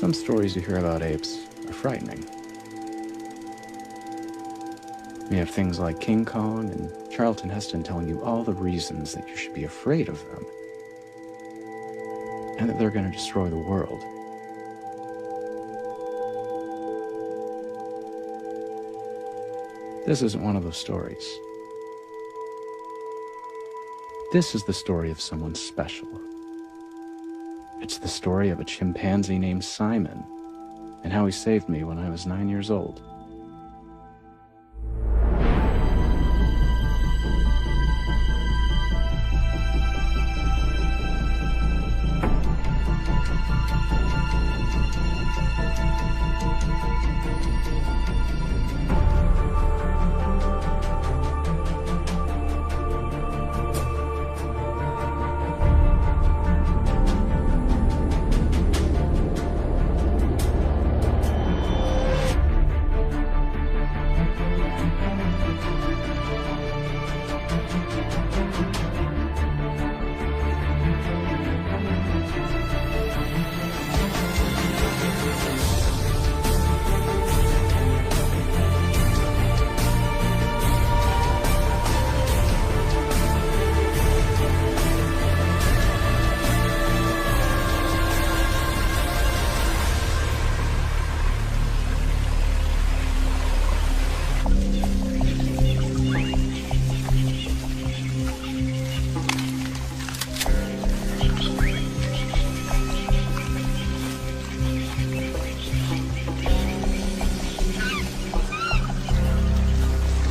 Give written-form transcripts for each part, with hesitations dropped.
Some stories you hear about apes are frightening. You have things like King Kong and Charlton Heston telling you all the reasons that you should be afraid of them, and that they're going to destroy the world. This isn't one of those stories. This is the story of someone special. It's the story of a chimpanzee named Simon, and how he saved me when I was 9 years old.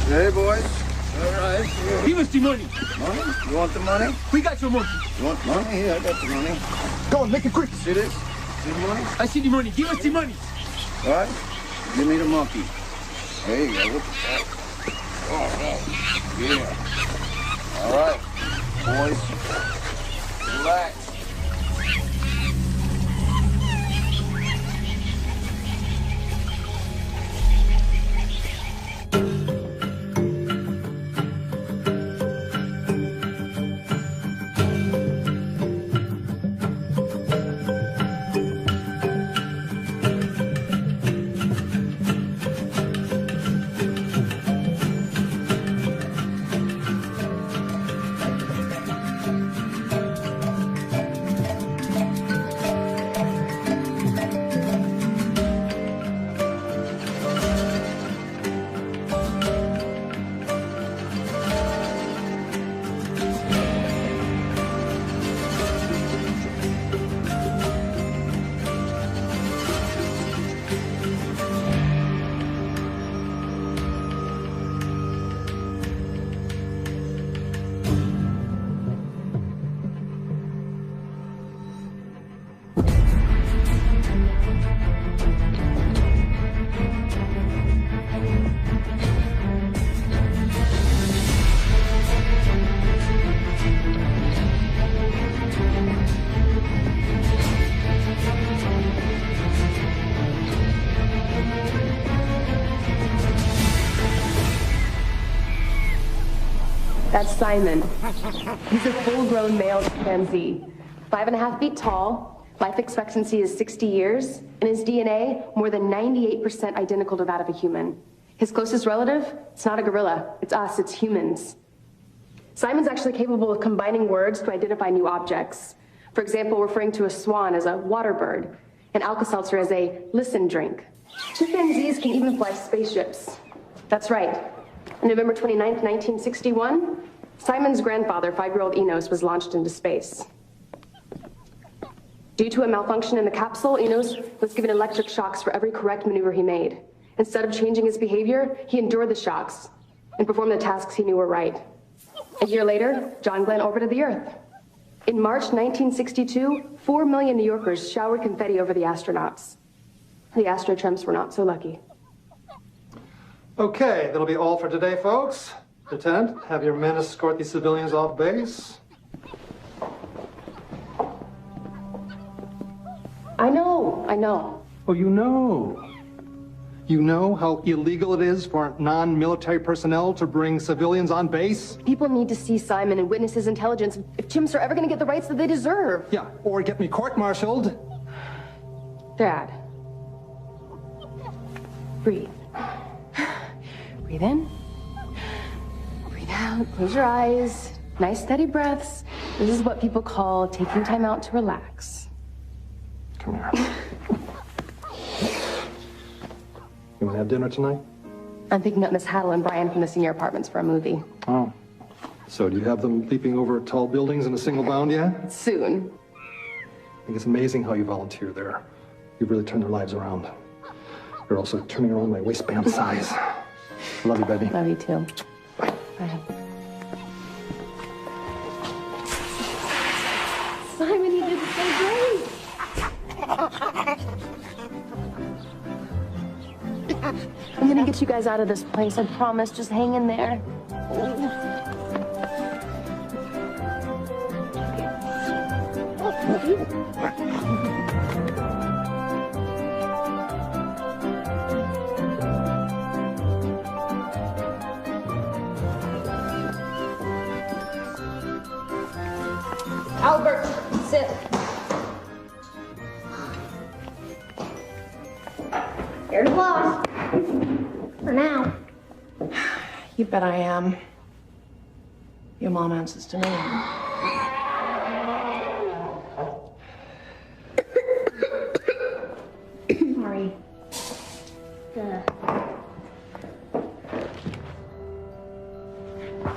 Hey, boys. All right. Give us the money. Money? You want the money? We got your monkey. You want money? Here, I got the money. Go on, make it quick. See this? See the money? I see the money. Give us the money. All right. Give me the monkey. There you go. Look at that. Oh, yeah. All right, boys. Relax. That's Simon. He's a full-grown male chimpanzee, 5.5 feet tall, life expectancy is 60 years, and his DNA more than 98% identical to that of a human. His closest relative, it's not a gorilla, it's us, it's humans. Simon's actually capable of combining words to identify new objects. For example, referring to a swan as a water bird, and Alka-Seltzer as a listen drink. Chimpanzees can even fly spaceships. That's right. On November 29th, 1961, Simon's grandfather, 5-year-old Enos, was launched into space. Due to a malfunction in the capsule, Enos was given electric shocks for every correct maneuver he made. Instead of changing his behavior, he endured the shocks and performed the tasks he knew were right. A year later, John Glenn orbited the Earth. In March 1962, 4 million New Yorkers showered confetti over the astronauts. The Astrochimps were not so lucky. Okay, that'll be all for today, folks. Lieutenant, have your men escort these civilians off base. I know. Oh, you know. You know how illegal it is for non-military personnel to bring civilians on base? People need to see Simon and witness his intelligence if chimps are ever going to get the rights that they deserve. Yeah, or get me court-martialed. Dad, Breathe. Breathe in. Breathe out. Close your eyes. Nice steady breaths. This is what people call taking time out to relax. Come here. You want to have dinner tonight? I'm picking up Miss Haddle and Brian from the senior apartments for a movie. Oh. So do you have them leaping over tall buildings in a single bound yet? Soon. I think it's amazing how you volunteer there. You've really turned their lives around. You're also turning around my waistband size. Love you, baby. Love you too. Bye. Bye. Simon, you did so great. I'm gonna get you guys out of this place, I promise. Just hang in there. Albert, sit. You're the boss. For now. You bet I am. Your mom answers to me. Sorry.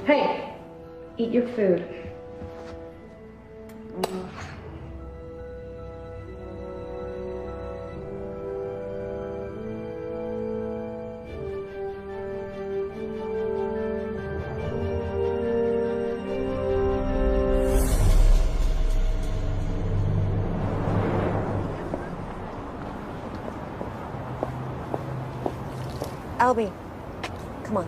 Hey, eat your food. Albie, come on.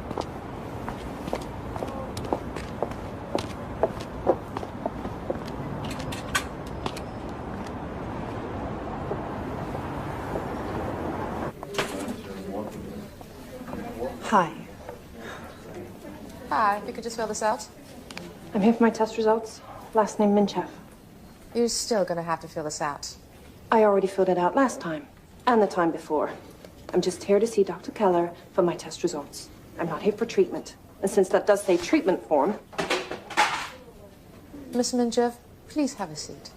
Hi. Hi, if you could just fill this out. I'm here for my test results. Last name Minchev. You're still gonna have to fill this out. I already filled it out last time, and the time before. I'm just here to see Dr. Keller for my test results. I'm not here for treatment. And since that does say treatment form... Miss Minchev, please have a seat.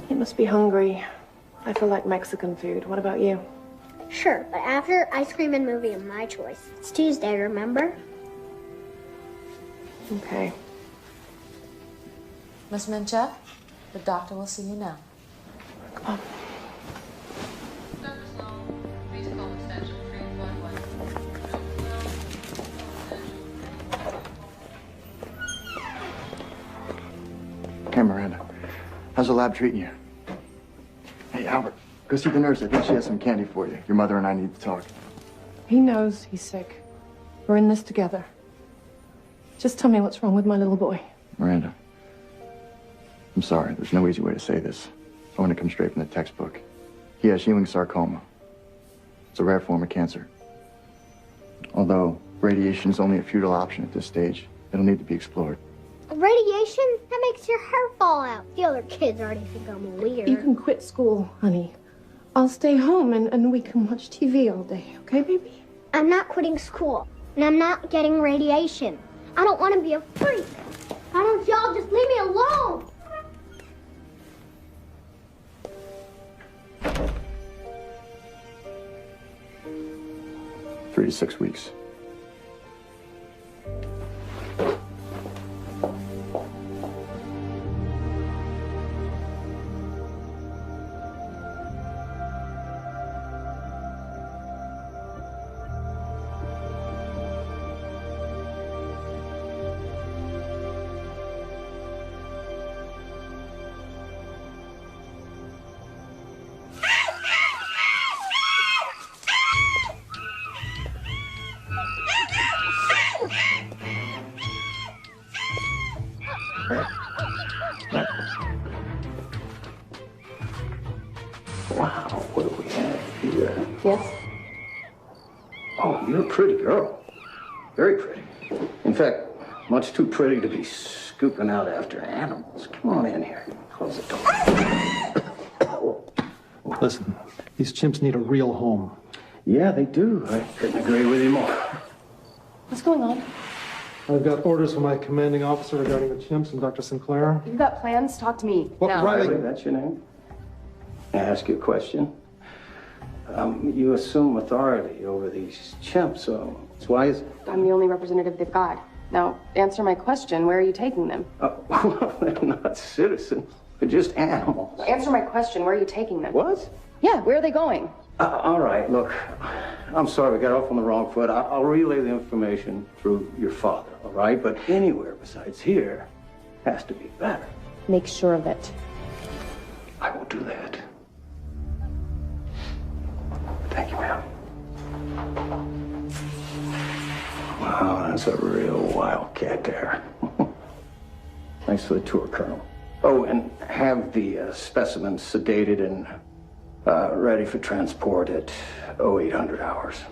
You must be hungry. I feel like Mexican food. What about you? Sure, but after ice cream and movie of my choice. It's Tuesday, remember? Okay. Miss Minchev, the doctor will see you now. Come on. Hey, Miranda. How's the lab treating you? Hey, Albert, go see the nurse. I think she has some candy for you. Your mother and I need to talk. He knows he's sick. We're in this together. Just tell me what's wrong with my little boy. Miranda, I'm sorry. There's no easy way to say this. I want to come straight from the textbook. He has Ewing sarcoma. It's a rare form of cancer. Although radiation is only a futile option at this stage, it'll need to be explored. Radiation? That makes your hair fall out. The other kids already think I'm weird. You can quit school, honey. I'll stay home and we can watch TV all day, okay, baby? I'm not quitting school, and I'm not getting radiation. I don't want to be a freak. Why don't y'all just leave me alone? Three to 6 weeks. Wow, what do we have here? Yes? Oh, you're a pretty girl. Very pretty. In fact, much too pretty to be scooping out after animals. Come on in here. Close the door. Listen, these chimps need a real home. Yeah, they do. I couldn't agree with you more. What's going on? I've got orders from my commanding officer regarding the chimps and Dr. Sinclair. You've got plans? Talk to me. Well, now. Riley, That's your name? May I ask you a question? You assume authority over these chimps, so why is it? I'm the only representative they've got. Now, answer my question. Where are you taking them? Well, they're not citizens. They're just animals. Answer my question. Where are you taking them? What? Yeah, where are they going? All right, look, I'm sorry we got off on the wrong foot. I'll relay the information through your father, all right? But anywhere besides here has to be better. Make sure of it. I will do that. Thank you, ma'am. Wow, that's a real wildcat there. Thanks for the tour, Colonel. Oh, and have the specimens sedated and ready for transport at 0800 hours.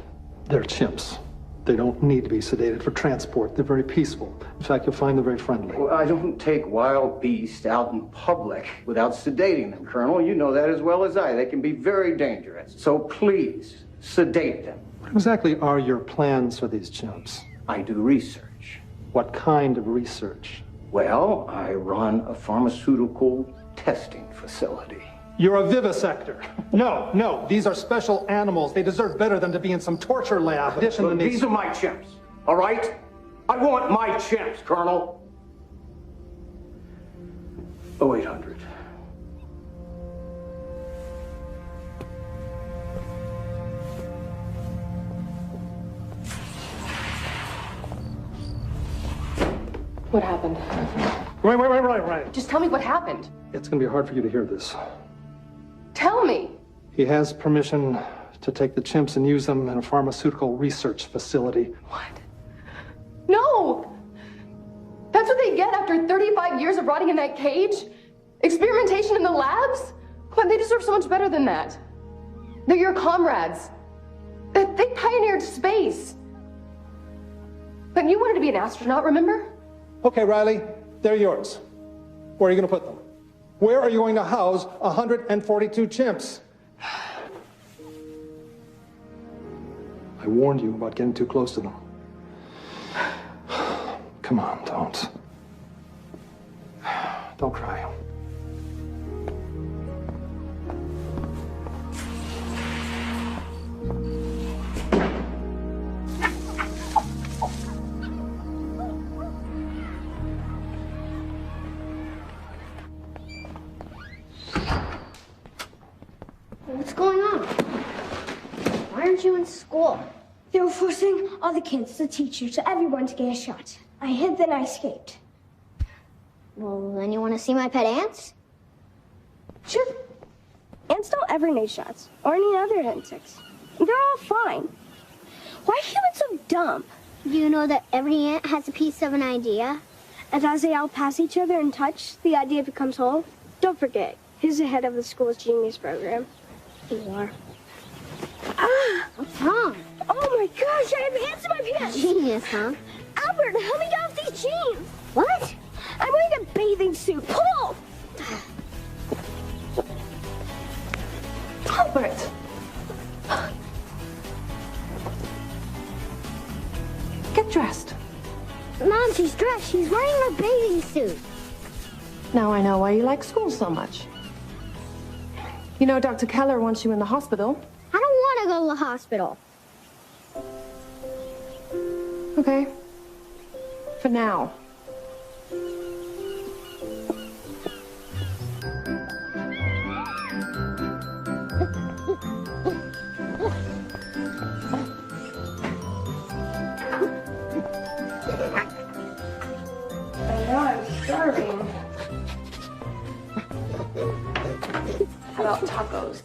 they're chimps. They don't need to be sedated for transport. They're very peaceful. In fact, you'll find them very friendly. Well, I don't take wild beasts out in public without sedating them, Colonel. You know that as well as I. They can be very dangerous. So please, sedate them. What exactly are your plans for these chimps? I do research. What kind of research? Well, I run a pharmaceutical testing facility. You're a vivisector. No, these are special animals. They deserve better than to be in some torture lab. Look, these are my chimps, all right? I want my chimps, Colonel. 0800. What happened? Right. Just tell me what happened. It's going to be hard for you to hear this. Tell me. He has permission to take the chimps and use them in a pharmaceutical research facility. What? No! That's what they get after 35 years of rotting in that cage? Experimentation in the labs? But they deserve so much better than that. They're your comrades. They pioneered space. But you wanted to be an astronaut, remember? Okay, Riley, they're yours. Where are you going to put them? Where are you going to house 142 chimps? I warned you about getting too close to them. Come on, don't. Don't cry. What's going on? Why aren't you in school? They were forcing all the kids, the teachers, everyone to get a shot. I hid, then I escaped. Well, then you want to see my pet ants? Sure. Ants don't ever need shots, or any other insects. They're all fine. Why are humans so dumb? Do you know that every ant has a piece of an idea? And as they all pass each other and touch, the idea becomes whole. Don't forget, he's the head of the school's genius program. You are. Ah! What's wrong? Oh my gosh, I have ants in my pants! Genius, huh? Albert, help me get off these jeans! What? I'm wearing a bathing suit. Pull! Albert! Get dressed. Mom, she's dressed. She's wearing her bathing suit. Now I know why you like school so much. You know, Dr. Keller wants you in the hospital. I don't want to go to the hospital. Okay. For now. I know, I'm starving. How about tacos?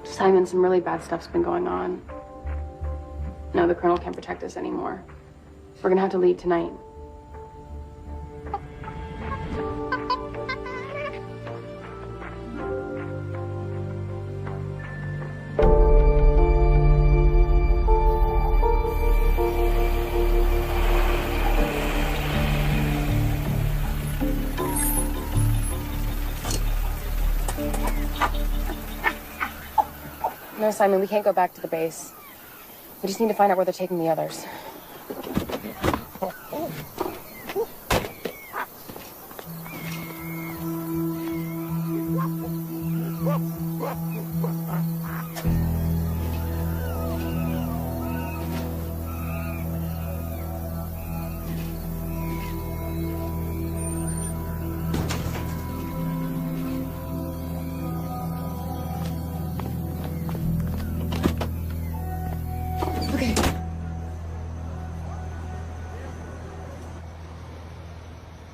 Simon, some really bad stuff's been going on. No, the Colonel can't protect us anymore. We're gonna have to leave tonight. No, Simon, we can't go back to the base. We just need to find out where they're taking the others.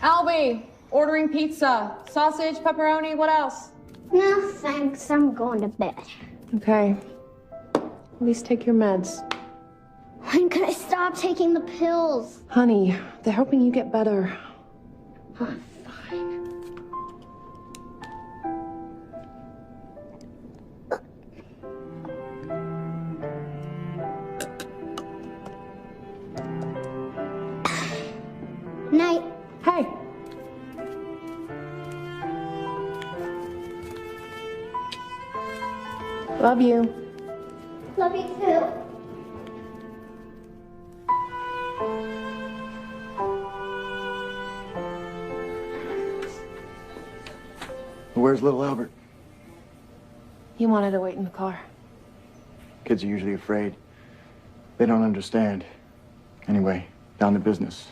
Albie, ordering pizza. Sausage, pepperoni, what else? No, thanks. I'm going to bed. Okay. At least take your meds. When can I stop taking the pills? Honey, they're helping you get better. Oh, fine. Night. Hey. Love you. Love you too. Where's little Albert? He wanted to wait in the car. Kids are usually afraid. They don't understand. Anyway, down to business.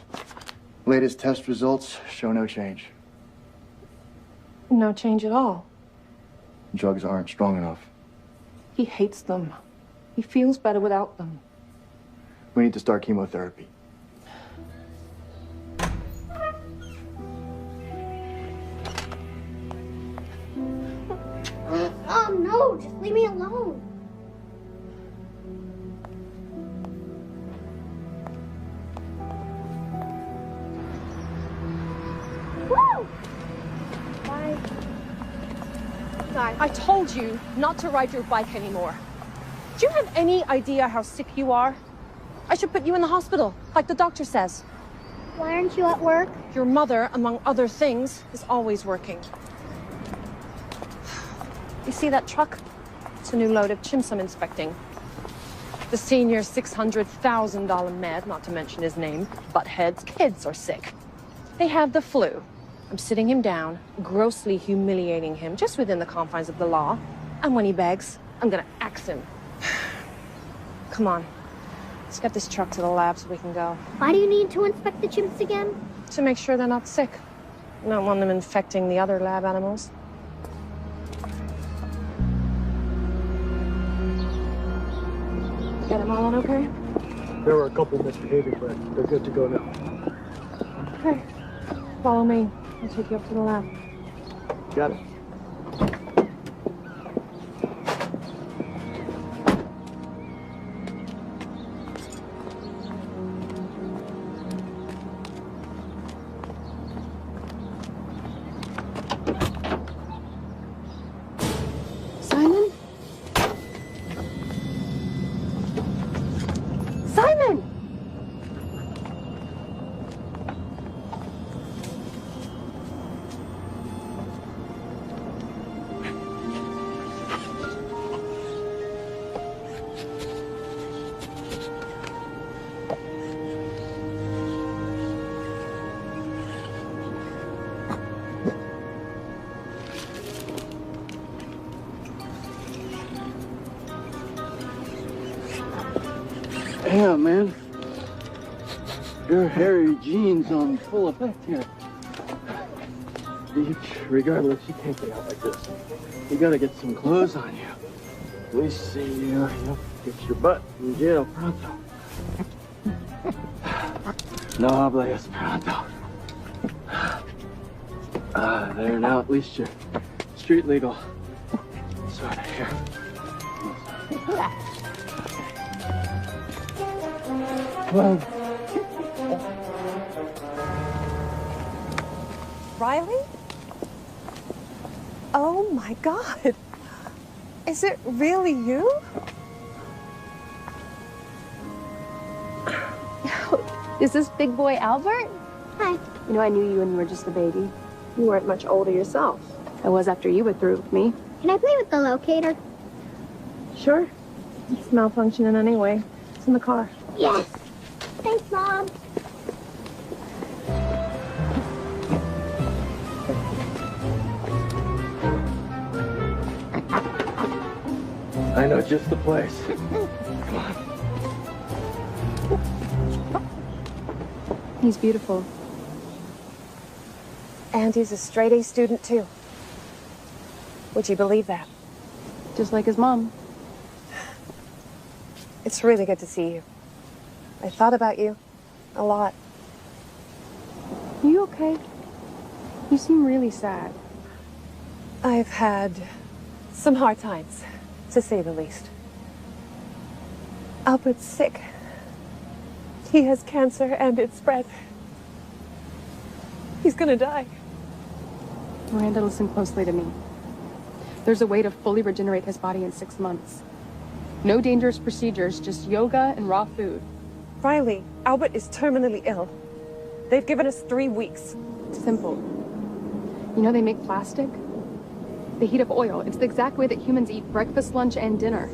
Latest test results show no change. No change at all. Drugs aren't strong enough. He hates them. He feels better without them. We need to start chemotherapy. Oh no, just leave me alone. Woo! Bye. I told you not to ride your bike anymore. Do you have any idea how sick you are? I should put you in the hospital, like the doctor says. Why aren't you at work? Your mother, among other things, is always working. You see that truck? It's a new load of chimps I'm inspecting. The senior $600,000 med, not to mention his name, Butthead's kids are sick. They have the flu. I'm sitting him down, grossly humiliating him, just within the confines of the law. And when he begs, I'm gonna axe him. Come on, let's get this truck to the lab so we can go. Why do you need to inspect the chimps again? To make sure they're not sick. I don't want them infecting the other lab animals. Get them all on okay? There were a couple misbehaving, but they're good to go now. Okay, follow me. I'll take you up to the lab. Got it. Simon? Simon! Yeah, man. Your hairy jeans on full effect here. Regardless, you can't get out like this. You gotta get some clothes on you. At least see you get your butt in jail pronto. No hables pronto. There now, at least you're street legal. Soda, here. Whoa. Riley? Oh my God. Is it really you? Is this big boy Albert? Hi. You know, I knew you when you were just a baby. You weren't much older yourself. I was after you were through with me. Can I play with the locator? Sure. It's malfunctioning anyway. It's in the car. Yes. Thanks, Mom. I know just the place. Come on. He's beautiful. And he's a straight-A student, too. Would you believe that? Just like his mom. It's really good to see you. I thought about you a lot. Are you okay? You seem really sad. I've had some hard times, to say the least. Albert's sick. He has cancer and it's spread. He's gonna die. Miranda, listen closely to me. There's a way to fully regenerate his body in 6 months. No dangerous procedures, just yoga and raw food. Riley, Albert is terminally ill. They've given us 3 weeks. It's simple. You know they make plastic? They heat up oil. It's the exact way that humans eat breakfast, lunch, and dinner.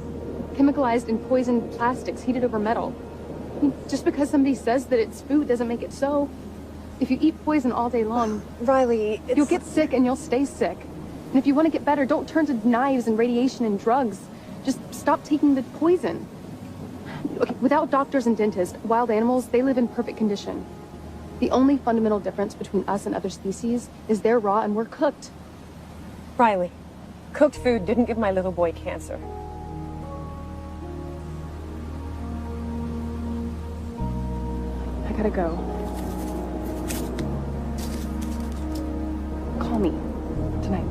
Chemicalized and poisoned plastics heated over metal. I mean, just because somebody says that it's food doesn't make it so. If you eat poison all day long, Riley, you'll get sick and you'll stay sick. And if you want to get better, don't turn to knives and radiation and drugs. Just stop taking the poison. Okay, without doctors and dentists, wild animals, they live in perfect condition. The only fundamental difference between us and other species is they're raw and we're cooked. Riley, cooked food didn't give my little boy cancer. I gotta go. Call me tonight.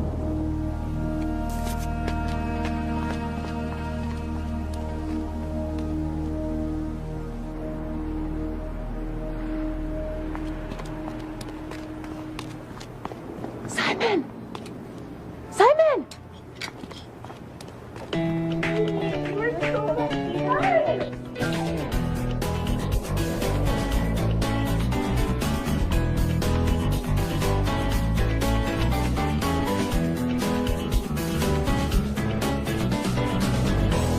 Simon! Simon! We're so excited.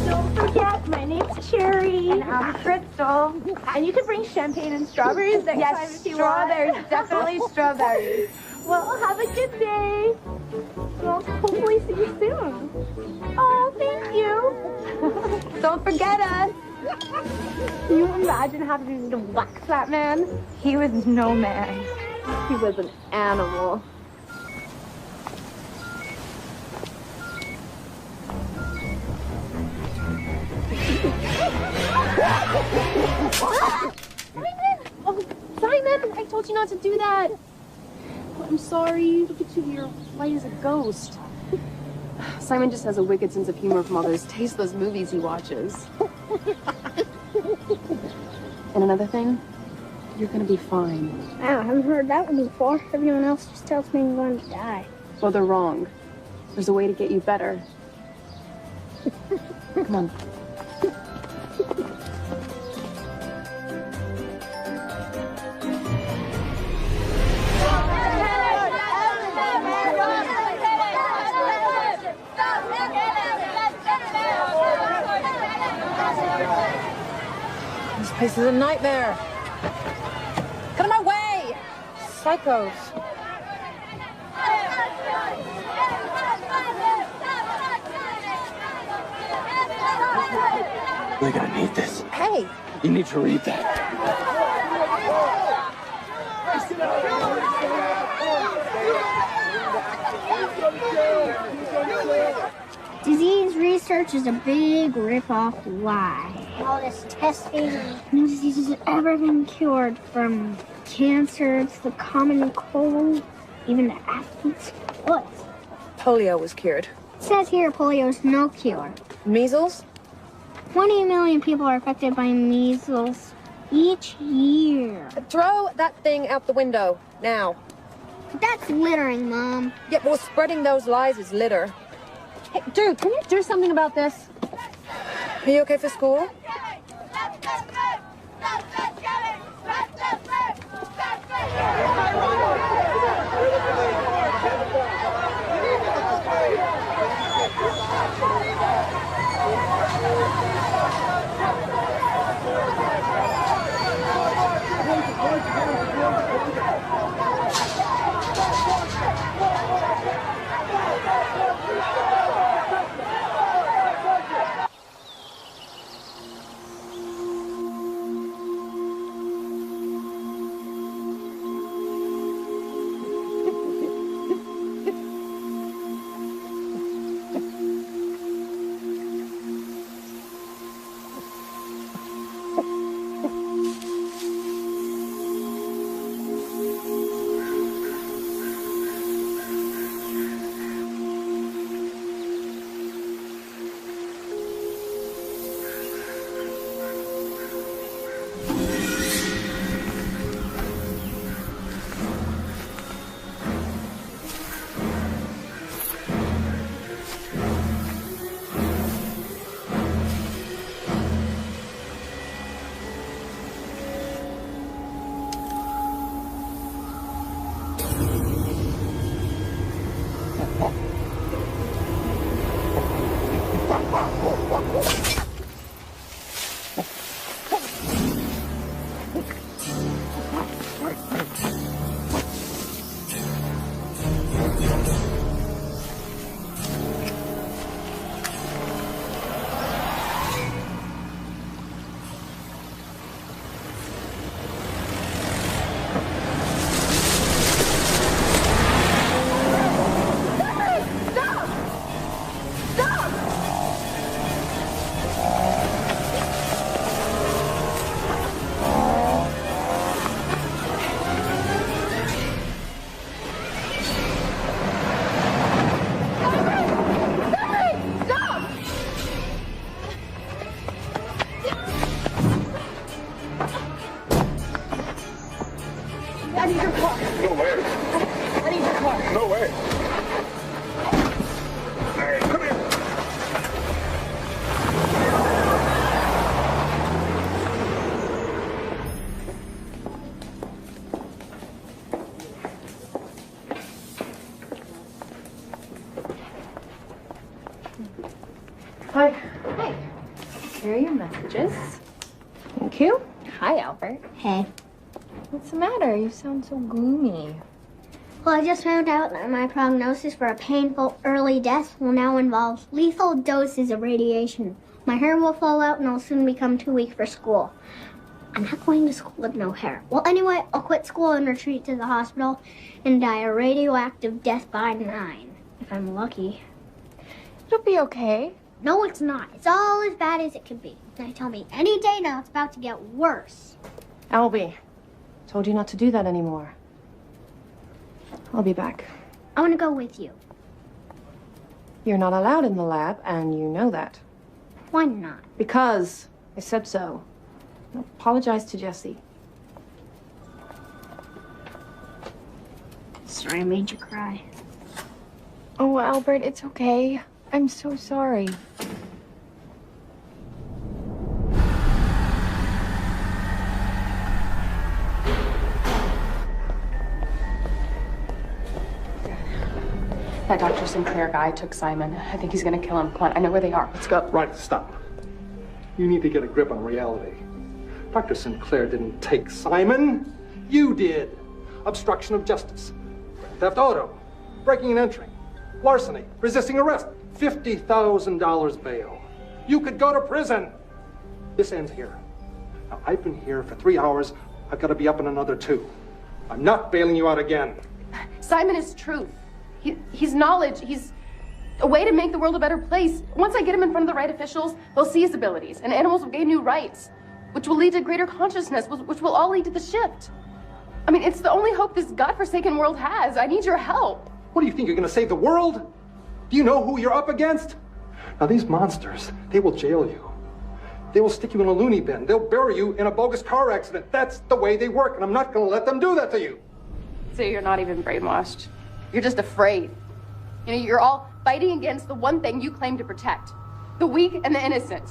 Don't forget, my name's Cherry. And I'm Crystal. And you can bring champagne and strawberries next time if you want. Strawberries, definitely strawberries. Well, have a good day. Well, hopefully see you soon. Oh, thank you. Don't forget us. Can you imagine having to wax that man? He was no man. He was an animal. Simon! Oh, Simon! I told you not to do that. I'm sorry. Look at you. You're white as a ghost. Simon just has a wicked sense of humor from all those tasteless movies he watches. And another thing, you're gonna be fine. Wow, I haven't heard that one before. Everyone else just tells me I'm going to die. Well, they're wrong. There's a way to get you better. Come on. This place is a nightmare. Get out of my way! Psychos. We're gonna need this. Hey! You need to read that. Disease research is a big rip-off lie. All this testing, no disease has ever been cured, from cancer to the common cold, even to athlete's foot. Polio was cured. It says here polio's no cure. Measles? 20 million people are affected by measles each year. Throw that thing out the window, now. That's littering, Mom. Yeah, well, spreading those lies is litter. Hey, dude, can you do something about this? Are you okay for school? I need your car. No way. I need your car. No way. Hey, come here. Hi. Hi. Here are your messages. Thank you. Hi, Albert. Hey. What's the matter? You sound so gloomy. Well, I just found out that my prognosis for a painful early death will now involve lethal doses of radiation. My hair will fall out and I'll soon become too weak for school. I'm not going to school with no hair. Well, anyway, I'll quit school and retreat to the hospital and die a radioactive death by 9, if I'm lucky. It'll be okay. No, it's not. It's all as bad as it could be. They tell me any day now it's about to get worse. Albie, told you not to do that anymore. I'll be back. I want to go with you. You're not allowed in the lab, and you know that. Why not? Because I said so. Apologize to Jesse. Sorry I made you cry. Oh, Albert, it's okay. I'm so sorry. That Dr. Sinclair guy took Simon. I think he's gonna kill him. Come on, I know where they are. Let's go. Right, stop. You need to get a grip on reality. Dr. Sinclair didn't take Simon. You did. Obstruction of justice, theft auto, breaking and entering, larceny, resisting arrest, $50,000 bail. You could go to prison. This ends here. Now, I've been here for 3 hours. I've got to be up in another 2. I'm not bailing you out again. Simon is truth. He's knowledge. He's a way to make the world a better place. Once I get him in front of the right officials, they'll see his abilities, and animals will gain new rights, which will lead to greater consciousness, which will all lead to the shift. I mean, it's the only hope this godforsaken world has. I need your help. What do you think, you're going to save the world? Do you know who you're up against? Now, these monsters, they will jail you. They will stick you in a loony bin. They'll bury you in a bogus car accident. That's the way they work, and I'm not going to let them do that to you. So you're not even brainwashed. You're just afraid. You know, you're all fighting against the one thing you claim to protect. The weak and the innocent.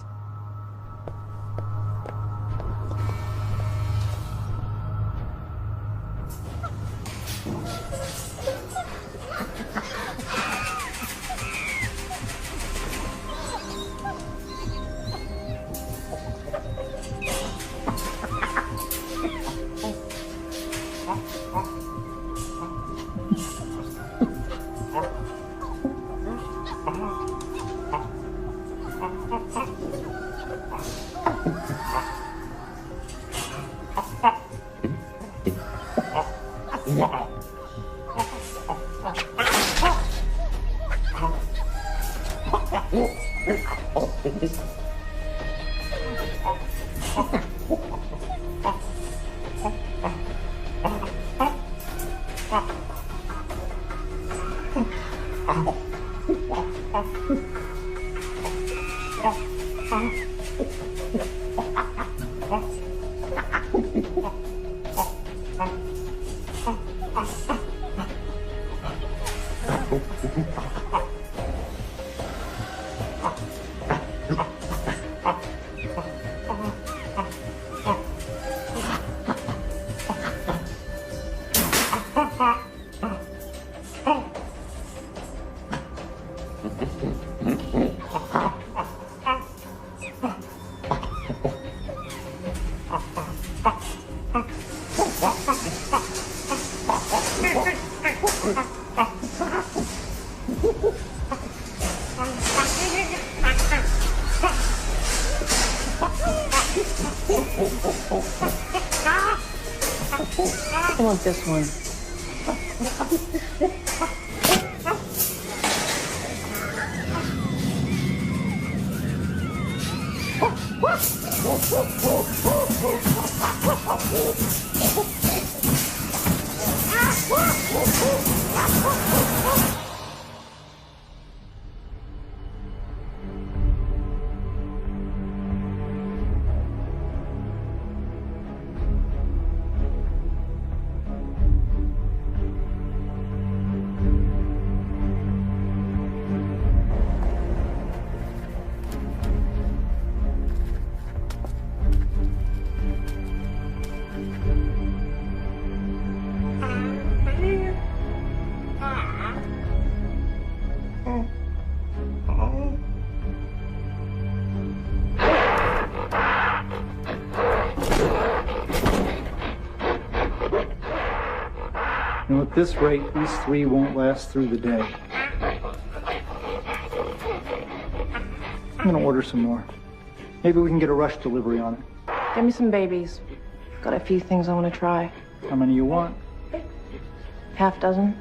I want this one. You know, at this rate, these three won't last through the day. I'm gonna order some more. Maybe we can get a rush delivery on it. Get me some babies. Got a few things I want to try. How many you want? Half dozen.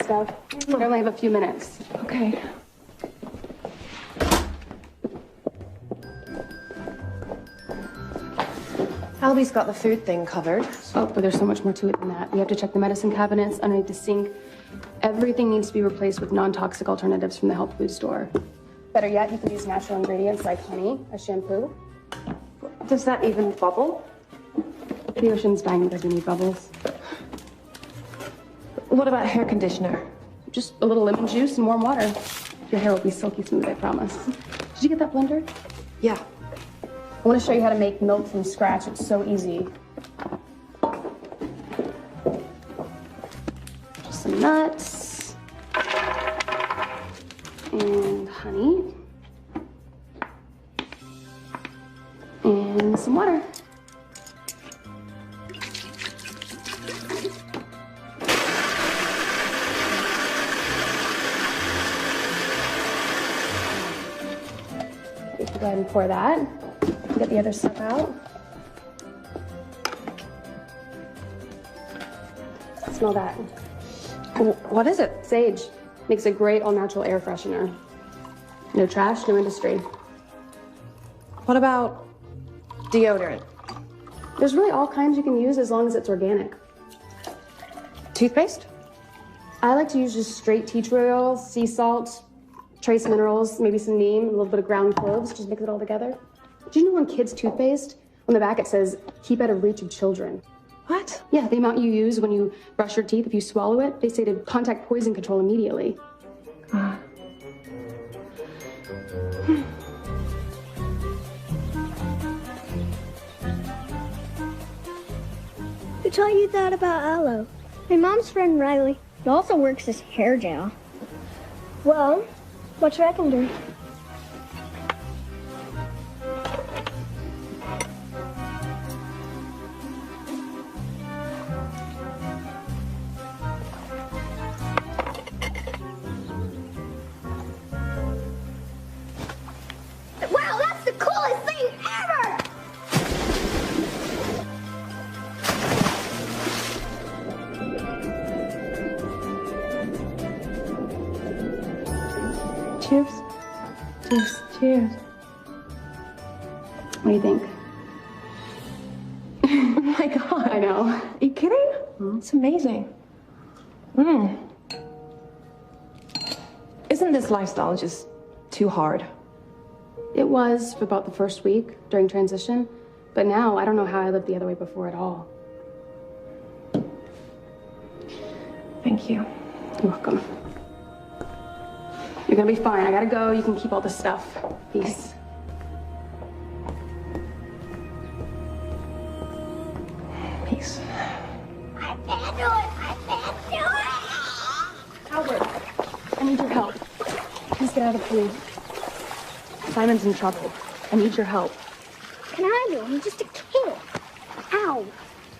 Stuff. We only have a few minutes. Okay. Albie's got the food thing covered. Oh, but there's so much more to it than that. We have to check the medicine cabinets underneath the sink. Everything needs to be replaced with non-toxic alternatives from the health food store. Better yet, you can use natural ingredients like honey, a shampoo. Does that even bubble? The ocean's dying because we need bubbles. What about hair conditioner? Just a little lemon juice and warm water. Your hair will be silky smooth, I promise. Did you get that blender? Yeah. I want to show you how to make milk from scratch. It's so easy. Just some nuts. And honey. And some water. Go ahead and pour that. Get the other stuff out. Smell that. What is it? Sage. Makes a great all-natural air freshener. No trash, no industry. What about deodorant? There's really all kinds you can use as long as it's organic. Toothpaste? I like to use just straight tea tree oil, sea salt, trace minerals, maybe some neem, a little bit of ground cloves, just mix it all together. Do you know on kids' toothpaste, on the back it says, keep out of reach of children? What? Yeah, the amount you use when you brush your teeth, if you swallow it, they say to contact poison control immediately. Who taught you that about aloe? My mom's friend Riley. It also works as hair gel. Well, what should I can do? Wow, that's the coolest thing ever! Cheers. Cheers. Cheers. What do you think? Oh my God. I know. Are you kidding? It's amazing. Isn't this lifestyle just too hard? It was for about the first week during transition, but now I don't know how I lived the other way before at all. Thank you. You're welcome. You're gonna be fine. I gotta go. You can keep all this stuff. Peace. Peace. I can't do it! I can't do it! Albert, I need your help. Please get out of the pool. Simon's in trouble. I need your help. Can I do? I'm just a kid. Ow.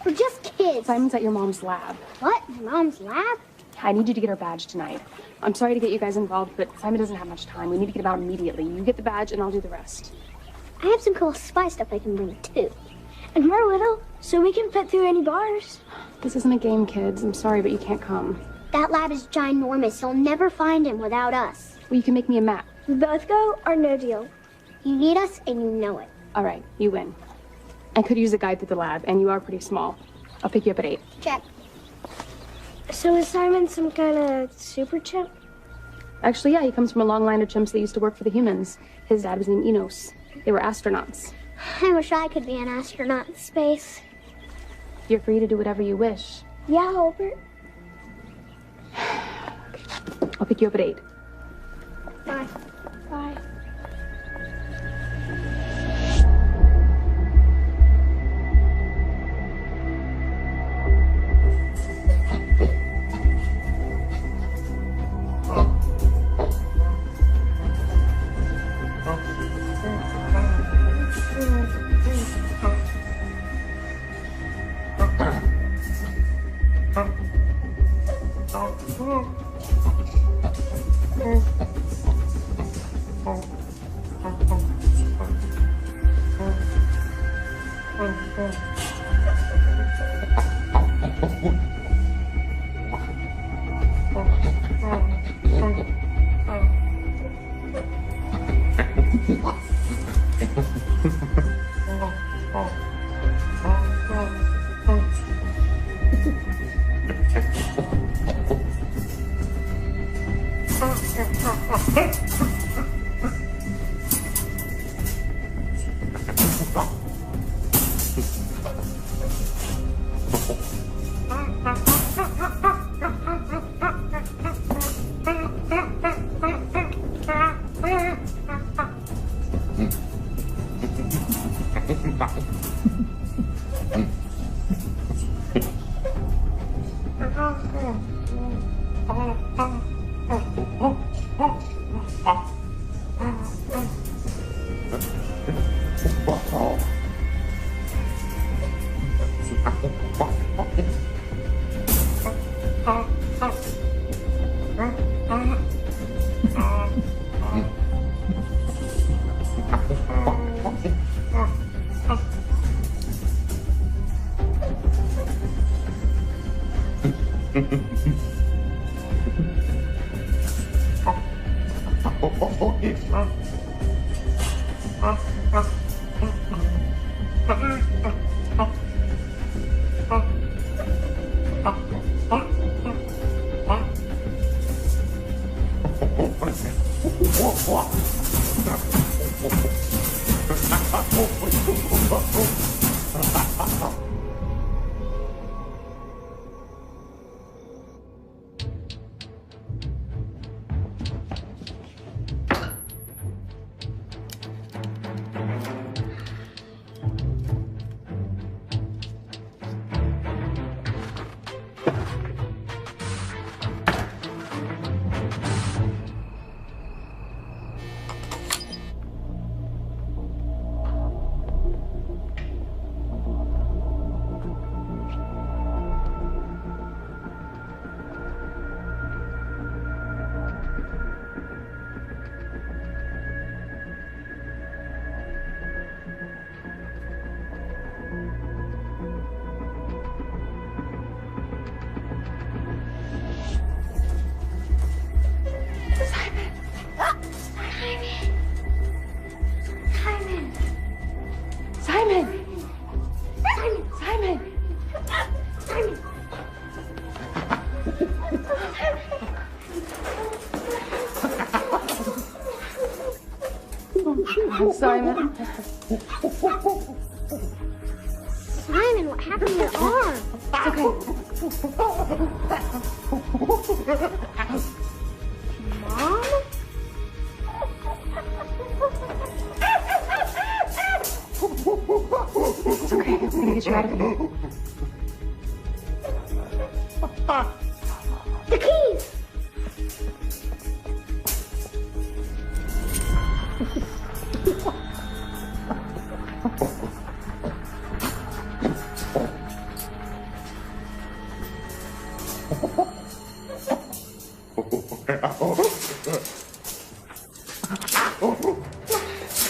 We're just kids. Simon's at your mom's lab. What? My mom's lab? I need you to get her badge tonight. I'm sorry to get you guys involved, but Simon doesn't have much time. We need to get him out immediately. You get the badge, and I'll do the rest. I have some cool spy stuff I can bring, too. And we're little, so we can fit through any bars. This isn't a game, kids. I'm sorry, but you can't come. That lab is ginormous. You'll never find him without us. Well, you can make me a map. We both go or no deal. You need us, and you know it. All right, you win. I could use a guide through the lab, and you are pretty small. I'll pick you up at 8. Check. So is Simon some kind of super chimp? Actually, yeah, he comes from a long line of chimps that used to work for the humans. His dad was named Enos. They were astronauts. I wish I could be an astronaut in space. You're free to do whatever you wish. Yeah, Albert. I'll pick you up at 8. Bye. Bye. Simon. Simon, what happened to your arm? It's okay. Mom? It's okay. I'm gonna get you out of here. The keys!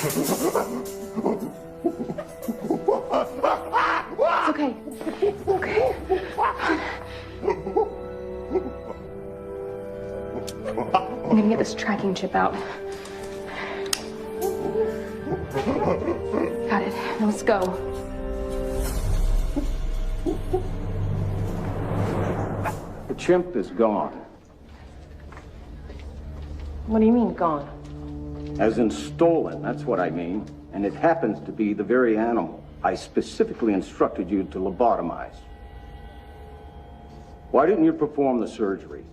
It's okay. Okay. I'm gonna get this tracking chip out. Got it. Now let's go. The chimp is gone. What do you mean, gone? As in stolen, that's what I mean. And it happens to be the very animal I specifically instructed you to lobotomize. Why didn't you perform the surgery?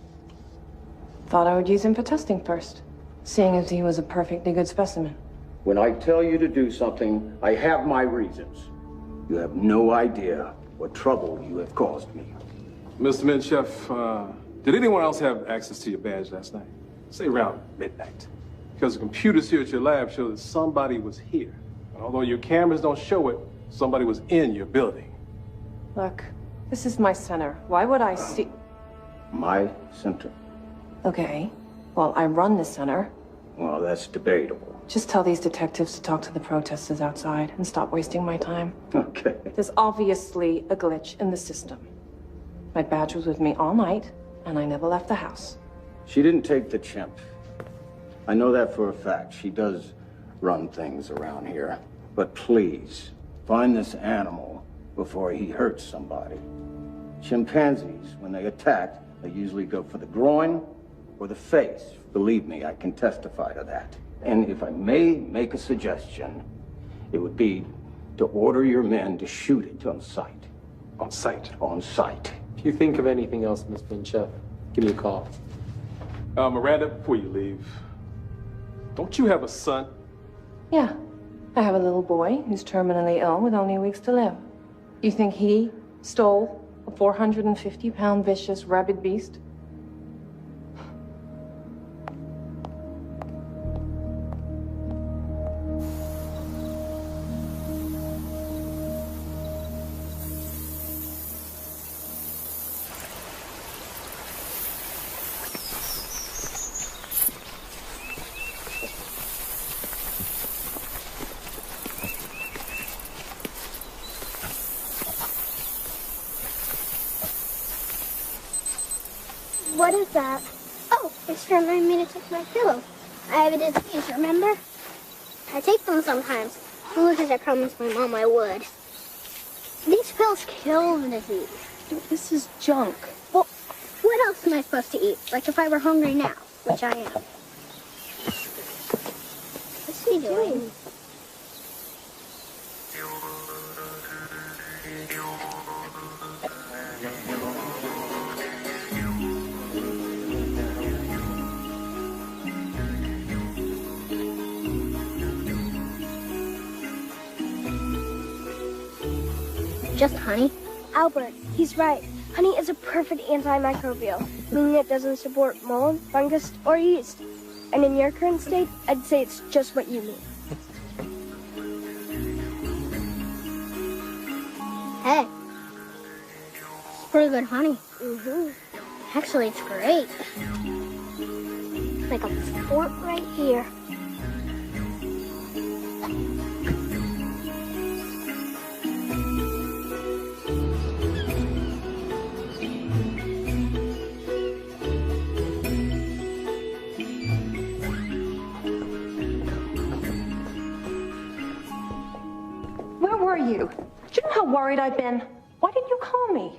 Thought I would use him for testing first, seeing as he was a perfectly good specimen. When I tell you to do something, I have my reasons. You have no idea what trouble you have caused me. Mr. Minchef, did anyone else have access to your badge last night? Say around midnight. Because the computers here at your lab show that somebody was here. And although your cameras don't show it, somebody was in your building. Look, this is my center. Why would I see... My center? Okay. Well, I run the center. Well, that's debatable. Just tell these detectives to talk to the protesters outside and stop wasting my time. Okay. There's obviously a glitch in the system. My badge was with me all night, and I never left the house. She didn't take the chimp. I know that for a fact. She does run things around here. But please, find this animal before he hurts somebody. Chimpanzees, when they attack, they usually go for the groin or the face. Believe me, I can testify to that. And if I may make a suggestion, it would be to order your men to shoot it on sight. On sight? On sight. If you think of anything else, Miss Pinchot, give me a call. Miranda, before you leave, don't you have a son? Yeah. I have a little boy who's terminally ill with only weeks to live. You think he stole a 450-pound vicious rabid beast? What is that? Oh, it's to remind me to take my pillow. I have a disease, remember? I take them sometimes. Only because I promised my mom I would. These pills kill the disease. This is junk. Well, what else am I supposed to eat? Like if I were hungry now, which I am. What's he doing? Just honey? Albert, he's right. Honey is a perfect antimicrobial, meaning it doesn't support mold, fungus, or yeast. And in your current state, I'd say it's just what you need. Hey. It's pretty good honey. Mm-hmm. Actually, it's great. Like a fort right here. You? Do you know how worried I've been? Why didn't you call me?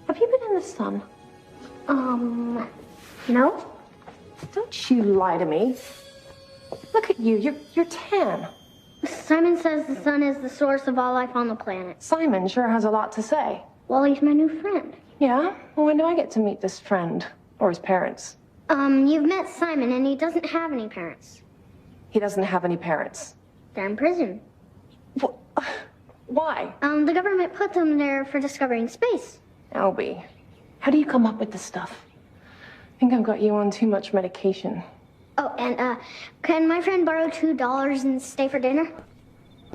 Have you been in the sun? No. Don't you lie to me. Look at you. You're tan. Simon says the sun is the source of all life on the planet. Simon sure has a lot to say. Well, he's my new friend. Yeah? Well, when do I get to meet this friend? Or his parents? You've met Simon, and he doesn't have any parents. He doesn't have any parents? They're in prison. Why? The government put them there for discovering space. Albie, how do you come up with this stuff? I think I've got you on too much medication. Oh, and, can my friend borrow $2 and stay for dinner?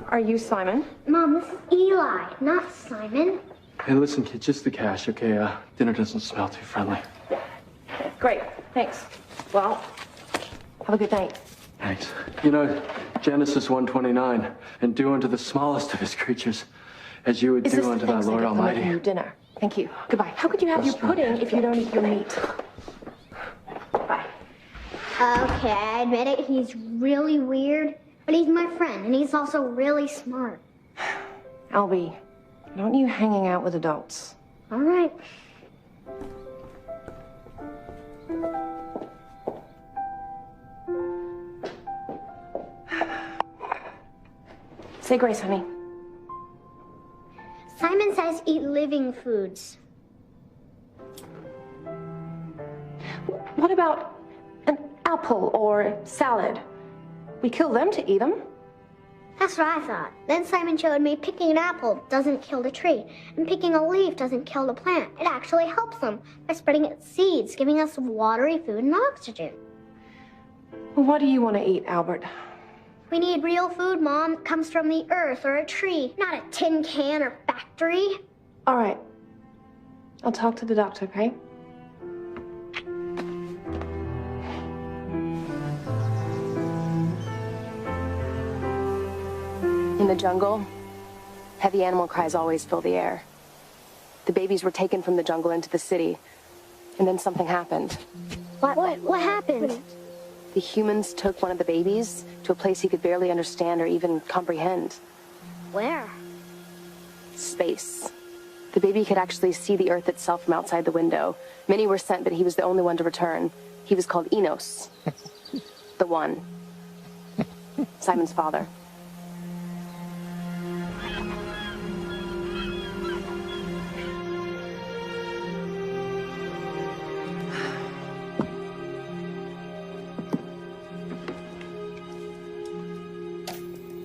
Are you Simon? Mom, this is Eli, not Simon. Hey, listen, kid, just the cash, okay? Dinner doesn't smell too friendly. Great, thanks. Well, have a good night. Thanks. You know, Genesis 1:29, and do unto the smallest of his creatures as you would do unto thy Lord Almighty. Your dinner. Thank you. Goodbye. How could you have your pudding if you don't eat your meat? Bye. Okay, I admit it, he's really weird, but he's my friend, and he's also really smart. Albie, don't you hanging out with adults. All right. Say grace, honey. Simon says eat living foods. What about an apple or salad? We kill them to eat them. That's what I thought. Then Simon showed me picking an apple doesn't kill the tree, and picking a leaf doesn't kill the plant. It actually helps them by spreading its seeds, giving us watery food and oxygen. What do you want to eat, Albert? We need real food, Mom. It comes from the earth or a tree, not a tin can or factory. All right. I'll talk to the doctor, okay? In the jungle, heavy animal cries always fill the air. The babies were taken from the jungle into the city, and then something happened. What happened? The humans took one of the babies to a place he could barely understand or even comprehend. Where? Space. The baby could actually see the Earth itself from outside the window. Many were sent, but he was the only one to return. He was called Enos. The one. Simon's father.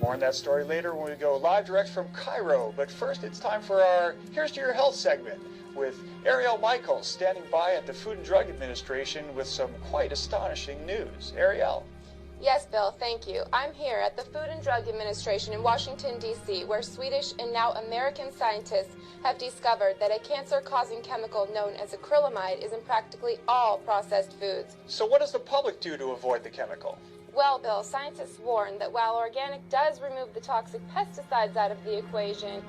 More on that story later when we go live direct from Cairo. But first, it's time for our Here's to Your Health segment with Ariel Michaels standing by at the Food and Drug Administration with some quite astonishing news. Ariel. Yes, Bill, thank you. I'm here at the Food and Drug Administration in Washington, D.C., where Swedish and now American scientists have discovered that a cancer-causing chemical known as acrylamide is in practically all processed foods. So what does the public do to avoid the chemical? Well, Bill, scientists warn that while organic does remove the toxic pesticides out of the equation,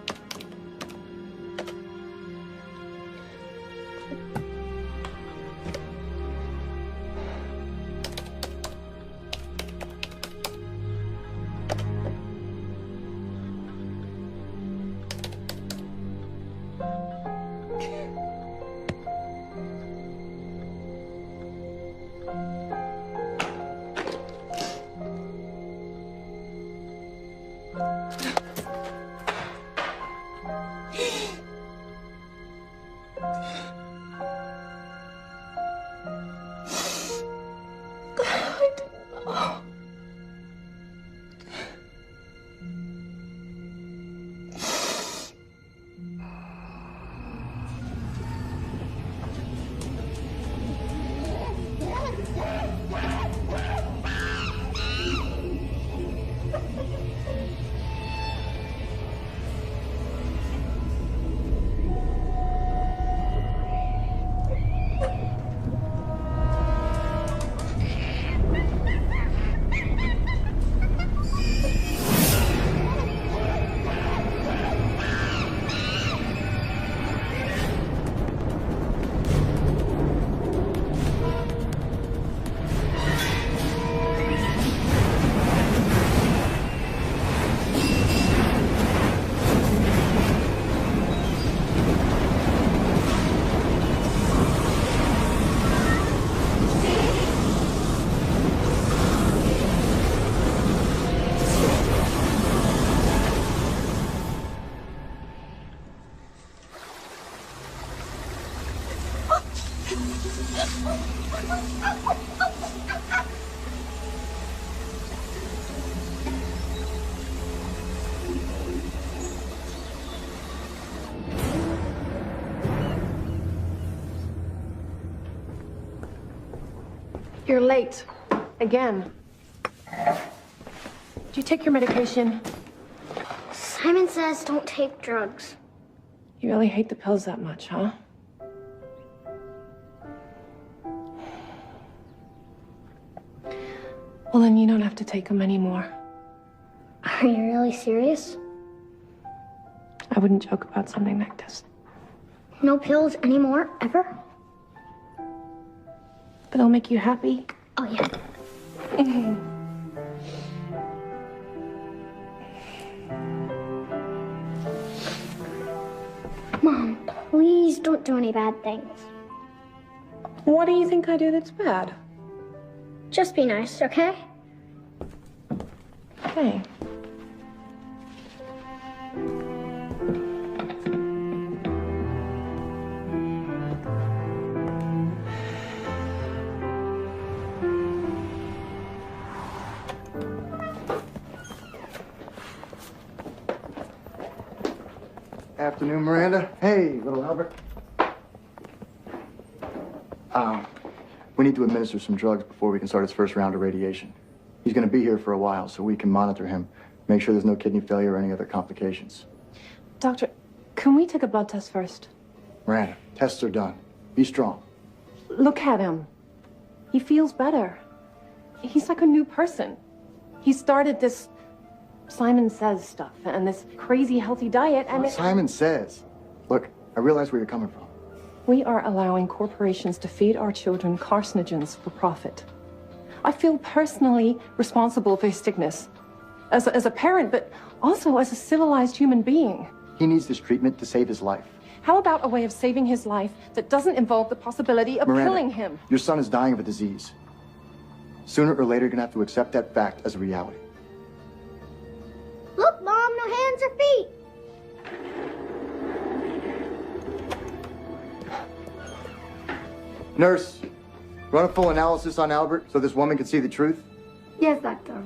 You're late. Again. Did you take your medication? Simon says don't take drugs. You really hate the pills that much, huh? Well, then you don't have to take them anymore. Are you really serious? I wouldn't joke about something like this. No pills anymore, ever? But it'll make you happy. Oh, yeah. Mom, please don't do any bad things. What do you think I do that's bad? Just be nice, okay? Okay. Afternoon, Miranda. Hey, little Albert. We need to administer some drugs before we can start his first round of radiation. He's going to be here for a while, so we can monitor him, make sure there's no kidney failure or any other complications. Doctor, can we take a blood test first? Miranda, tests are done. Be strong. Look at him. He feels better. He's like a new person. He started this Simon Says stuff and this crazy healthy diet and Simon Says. Look, I realize where you're coming from. We are allowing corporations to feed our children carcinogens for profit. I feel personally responsible for his sickness. As a parent, but also as a civilized human being. He needs this treatment to save his life. How about a way of saving his life that doesn't involve the possibility of Miranda, killing him? Your son is dying of a disease. Sooner or later, you're gonna have to accept that fact as a reality. Look, Mom, no hands or feet. Nurse, run a full analysis on Albert so this woman can see the truth. Yes, doctor.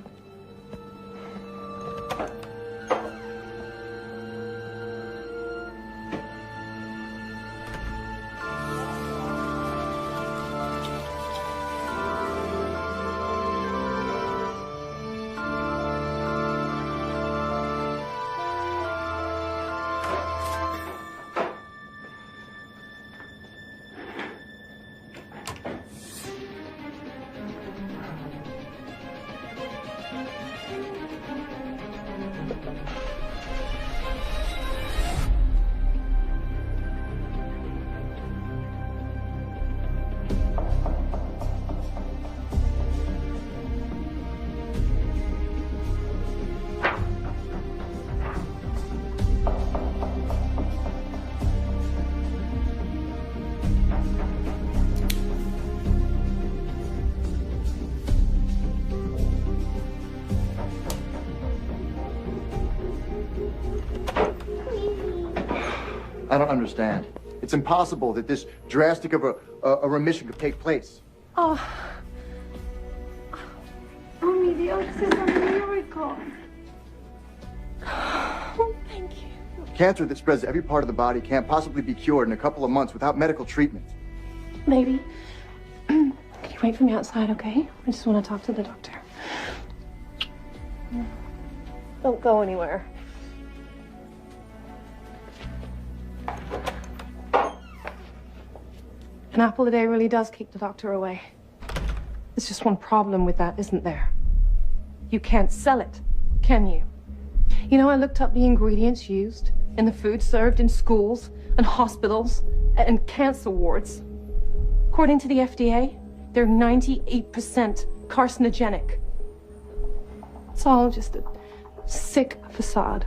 I don't understand. It's impossible that this drastic of a remission could take place. Oh. Mommy, the oats is a miracle. Oh, thank you. Cancer that spreads to every part of the body can't possibly be cured in a couple of months without medical treatment. Baby, can you wait for me outside, okay? I just want to talk to the doctor. Don't go anywhere. An apple a day really does keep the doctor away. There's just one problem with that, isn't there? You can't sell it, can you? You know, I looked up the ingredients used in the food served in schools and hospitals and cancer wards. According to the FDA, they're 98% carcinogenic. It's all just a sick facade.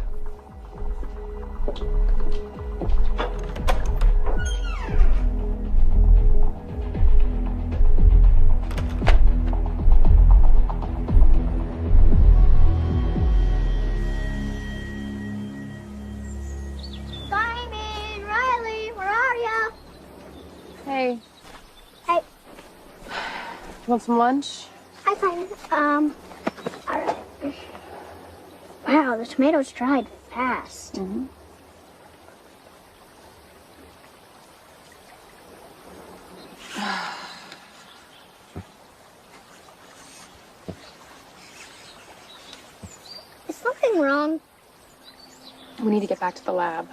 Simon, Riley, where are ya? Hey, Hey, want some lunch? hi, Simon. All right. Wow, the tomatoes dried fast. Mm-hmm. Is something wrong? We need to get back to the lab.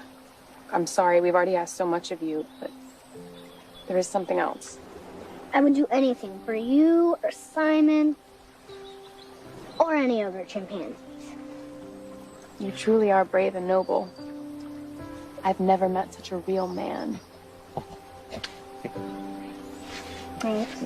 I'm sorry, we've already asked so much of you, but there is something else. I would do anything for you or Simon or any other chimpanzees. You truly are brave and noble. I've never met such a real man. Thanks.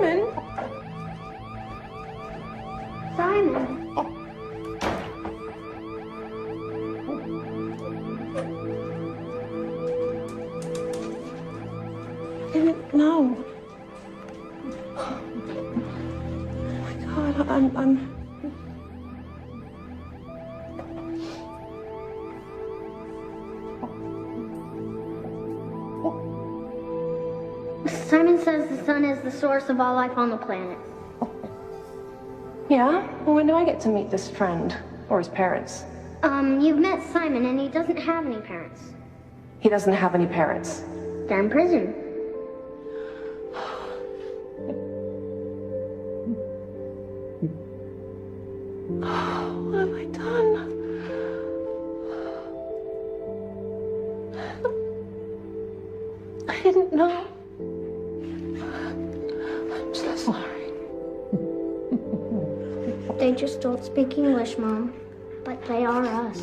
Simon! Simon. I didn't know. Oh my God, I'm... Simon says the sun is the source of all life on the planet. Yeah? Well, when do I get to meet this friend? Or his parents? You've met Simon and he doesn't have any parents. He doesn't have any parents. They're in prison. What have I done? I didn't know. I'm so sorry. They just don't speak English, Mom. But they are us.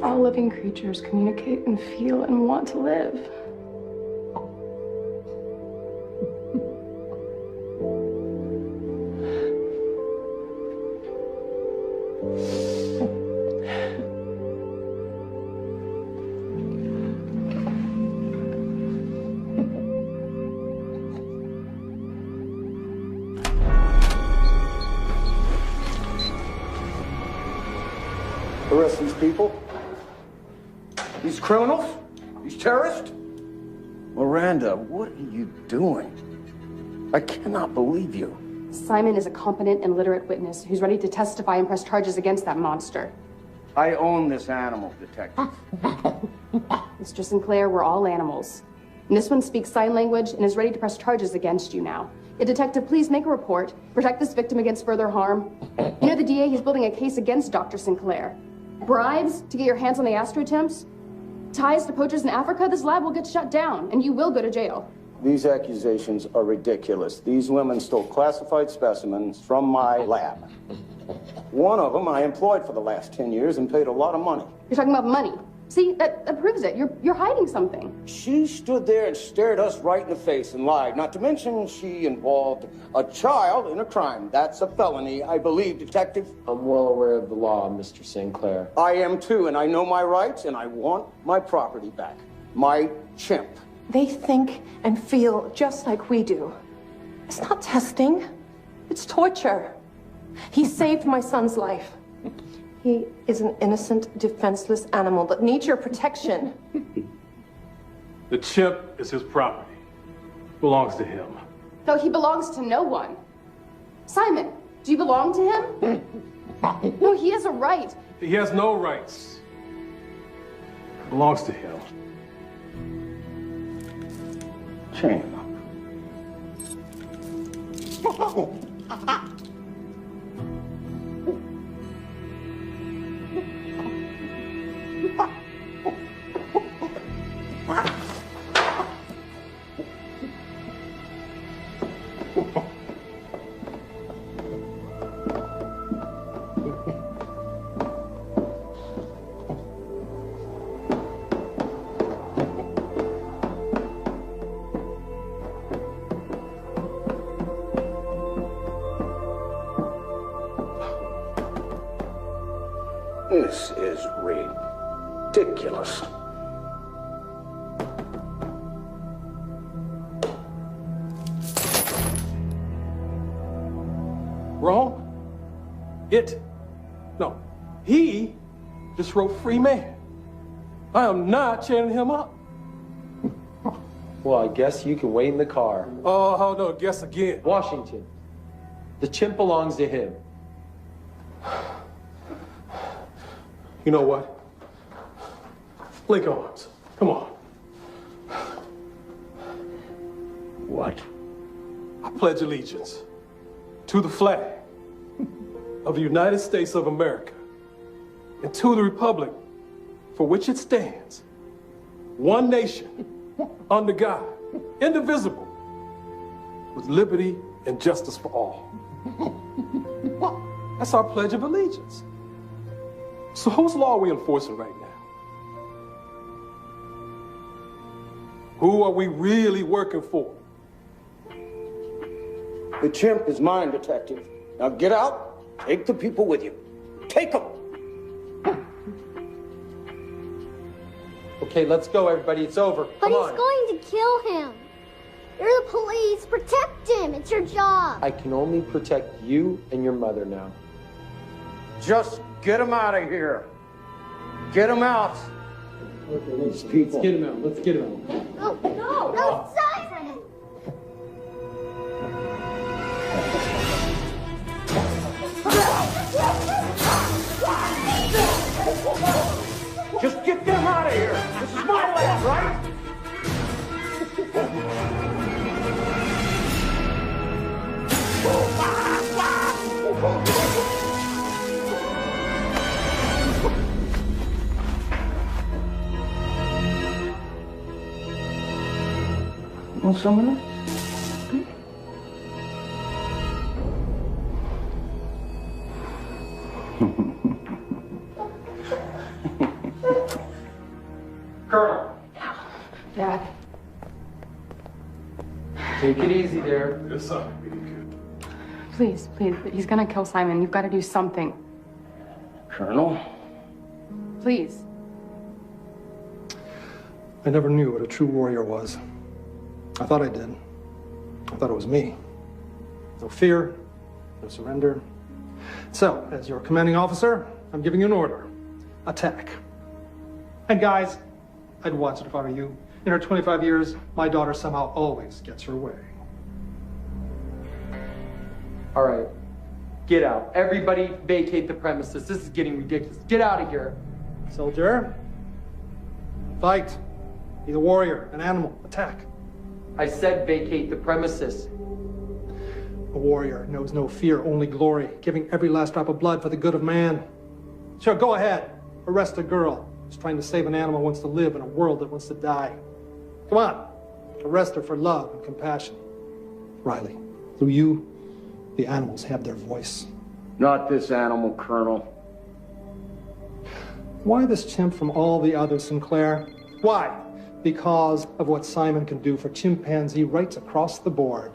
All living creatures communicate and feel and want to live. Arrest these people? These criminals? These terrorists? Miranda, what are you doing? I cannot believe you. Simon is a competent and literate witness who's ready to testify and press charges against that monster. I own this animal, Detective. Mr. Sinclair, we're all animals. And this one speaks sign language and is ready to press charges against you now. Detective, please make a report. Protect this victim against further harm. You know the DA, he's building a case against Dr. Sinclair. Bribes to get your hands on the astro-temps? Ties to poachers in Africa? This lab will get shut down, and you will go to jail. These accusations are ridiculous. These women stole classified specimens from my lab. One of them I employed for the last 10 years and paid a lot of money. You're talking about money. See, that proves it. You're hiding something. She stood there and stared us right in the face and lied. Not to mention she involved a child in a crime. That's a felony, I believe, Detective. I'm well aware of the law, Mr. Sinclair. I am too, and I know my rights, and I want my property back. My chimp. They think and feel just like we do. It's not testing. It's torture. He saved my son's life. He is an innocent, defenseless animal that needs your protection. The chimp is his property. Belongs to him. Though he belongs to no one. Simon, do you belong to him? No, he has a right. He has no rights. It belongs to him. Chain him up. This is ridiculous. Wrong? No. He just wrote free man. I am not chaining him up. Well, I guess you can wait in the car. Oh, hold on, guess again. Washington. The chimp belongs to him. You know what? Link arms. Come on. What? I pledge allegiance to the flag of the United States of America and to the republic for which it stands, one nation, under God, indivisible, with liberty and justice for all. That's our Pledge of Allegiance. So whose law are we enforcing right now? Who are we really working for? The chimp is mine, Detective. Now get out, take the people with you. Take them! Okay, let's go, everybody. It's over. But Come he's on. going to kill him. You're the police. Protect him. It's your job. I can only protect you and your mother now. Just get them out of here. Get them out. Okay, let's get him out. Let's get him out. No, Simon! Just get them out of here. This is my land, right? Want some of this? Colonel. Dad. Take it easy there. Yes, sir. Please, please. He's gonna kill Simon. You've got to do something. Colonel? Please. I never knew what a true warrior was. I thought I did. I thought it was me. No fear, no surrender. So, as your commanding officer, I'm giving you an order. Attack. And guys, I'd watch it if I were you. In her 25 years, my daughter somehow always gets her way. All right. Get out. Everybody vacate the premises. This is getting ridiculous. Get out of here. Soldier, fight. Be the warrior, an animal, attack. I said vacate the premises. A warrior knows no fear, only glory, giving every last drop of blood for the good of man. Sure, go ahead. Arrest a girl who's trying to save an animal who wants to live in a world that wants to die. Come on. Arrest her for love and compassion. Riley, through you, the animals have their voice. Not this animal, Colonel. Why this chimp from all the others, Sinclair? Why? Because of what Simon can do for chimpanzee rights across the board.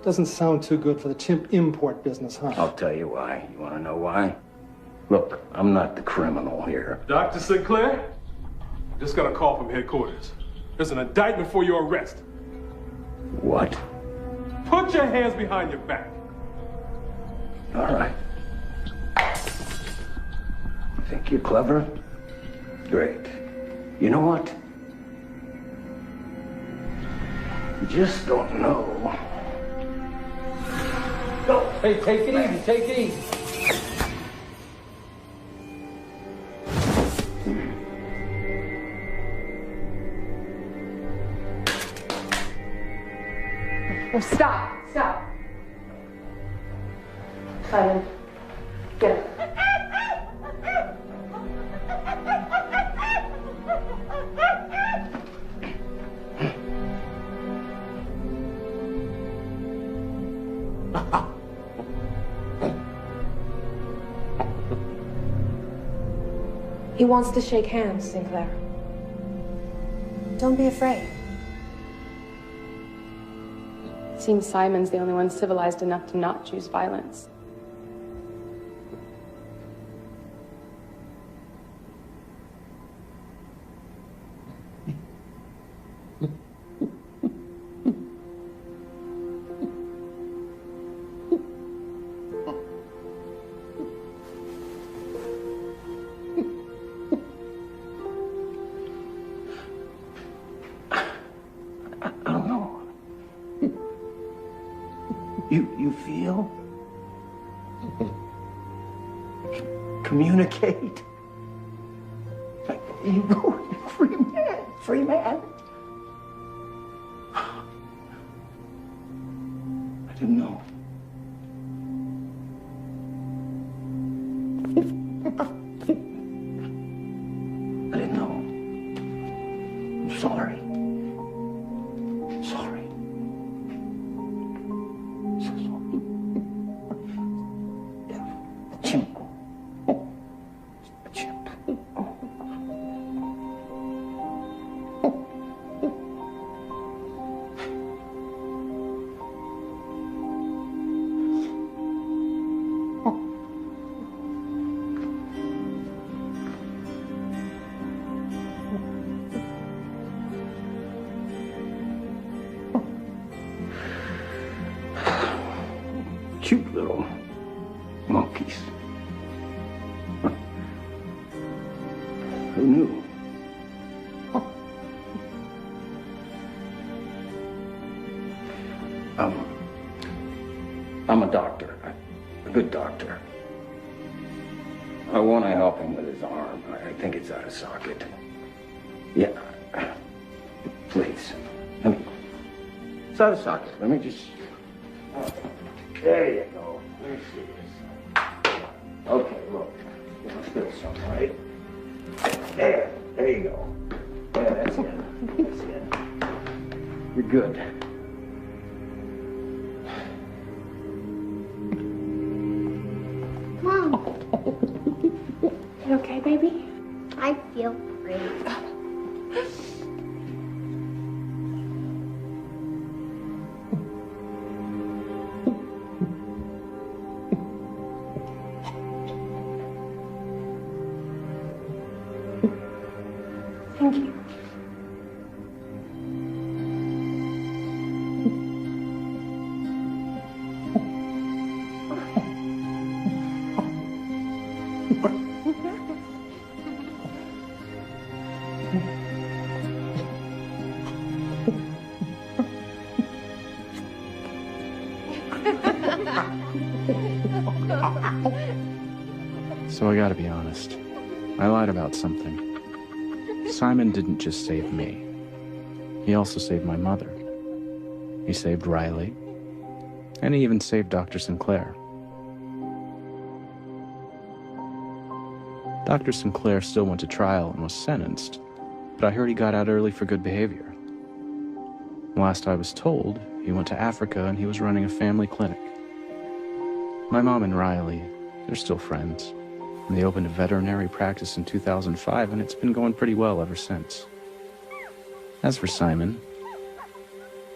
Doesn't sound too good for the chimp import business, huh? I'll tell you why. You want to know why? Look, I'm not the criminal here. Dr. Sinclair, I just got a call from headquarters. There's an indictment for your arrest. What? Put your hands behind your back. All right. Think you're clever? Great. You know what? You just don't know. Go. Hey, take it easy. Take it easy. Oh, stop. Stop. Simon, get up. He wants to shake hands, Sinclair. Don't be afraid. Seems Simon's the only one civilized enough to not choose violence. You feel? Communicate? You go, free man, free man. I didn't know. I didn't know. I'm sorry. Sorry. So sorry. A chimp. A chimp. cute little monkeys. Who knew? I'm a doctor, a good doctor. I want to help him with his arm. I think it's out of socket. Yeah, please. It's out of socket. Let me just... There you go. Let me see this. Okay, look. Feel some, right? There you go. Yeah, that's it. That's it. You're good. You okay, baby? I feel great. Thank you. So I gotta be honest. I lied about something. Simon didn't just save me. He also saved my mother. He saved Riley. And he even saved Dr. Sinclair. Dr. Sinclair still went to trial and was sentenced, but I heard he got out early for good behavior. Last I was told, he went to Africa and he was running a family clinic. My mom and Riley, they're still friends. And they opened a veterinary practice in 2005, and it's been going pretty well ever since. As for Simon,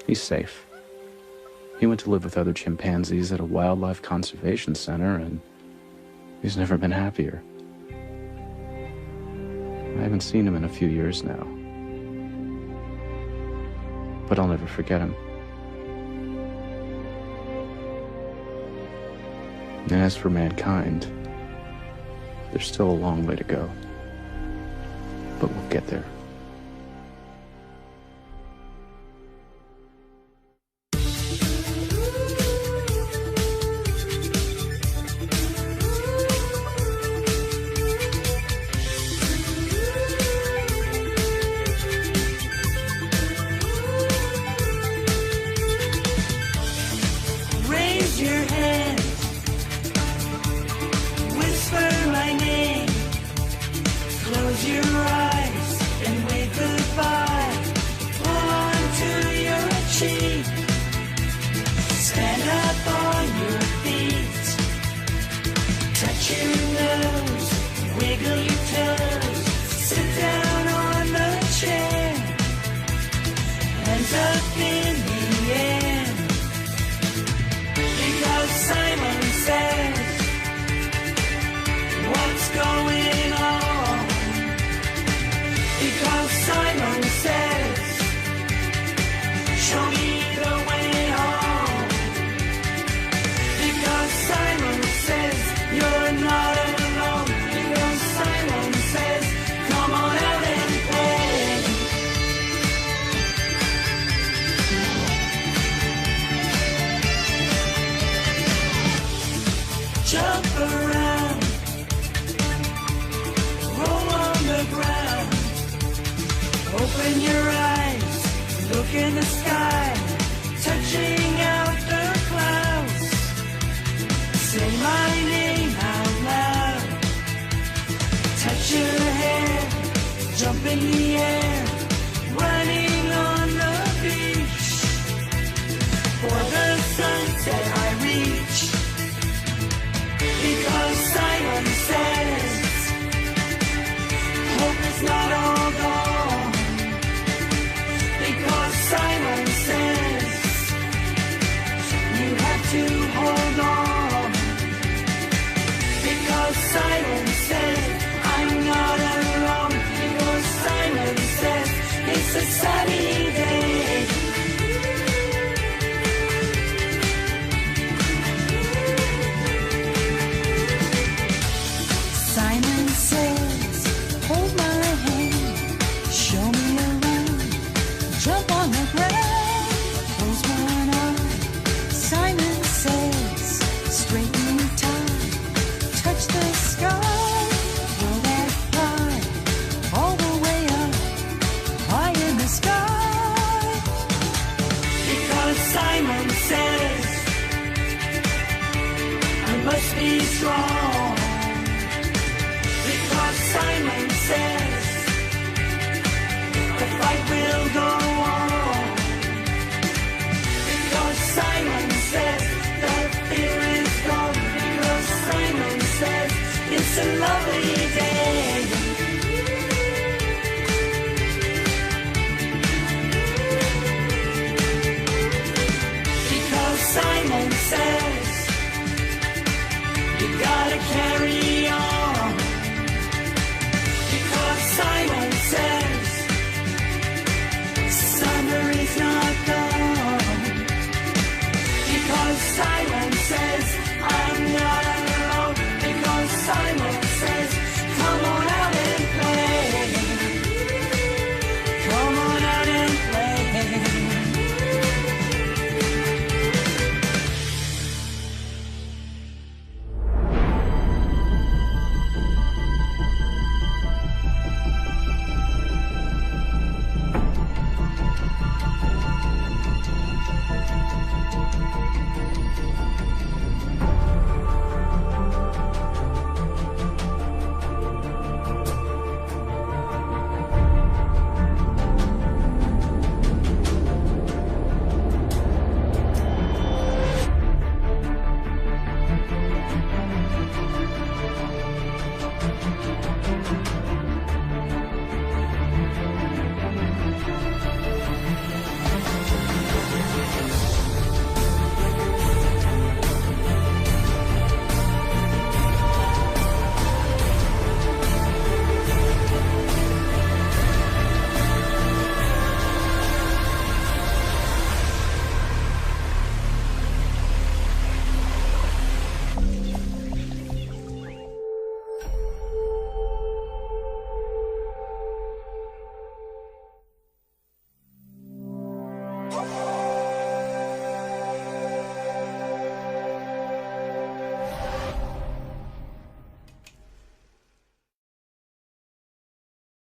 he's safe. He went to live with other chimpanzees at a wildlife conservation center, and he's never been happier. I haven't seen him in a few years now. But I'll never forget him. And as for mankind, there's still a long way to go. But we'll get there. Raise your hand, whisper my name, close your eyes and wave goodbye. Pull on to your cheek, stand up on your feet, touch your nose, wiggle your toes, sit down on the chair, hands up in the air. Because Simon says, what's going on? Because Simon says, show me the way home. Because Simon says, you're not alone. Because Simon says, come on out and play. Jump around, roll on the ground, open your eyes, look in the sky, touching out the clouds, say my name out loud, touch your hair, jump in the air, running on the beach, for the sunset I reach. Because Simon says, hope is not all gone. Because Simon says, you have to hold on. Because Simon says, I'm not alone. Because Simon says, be strong.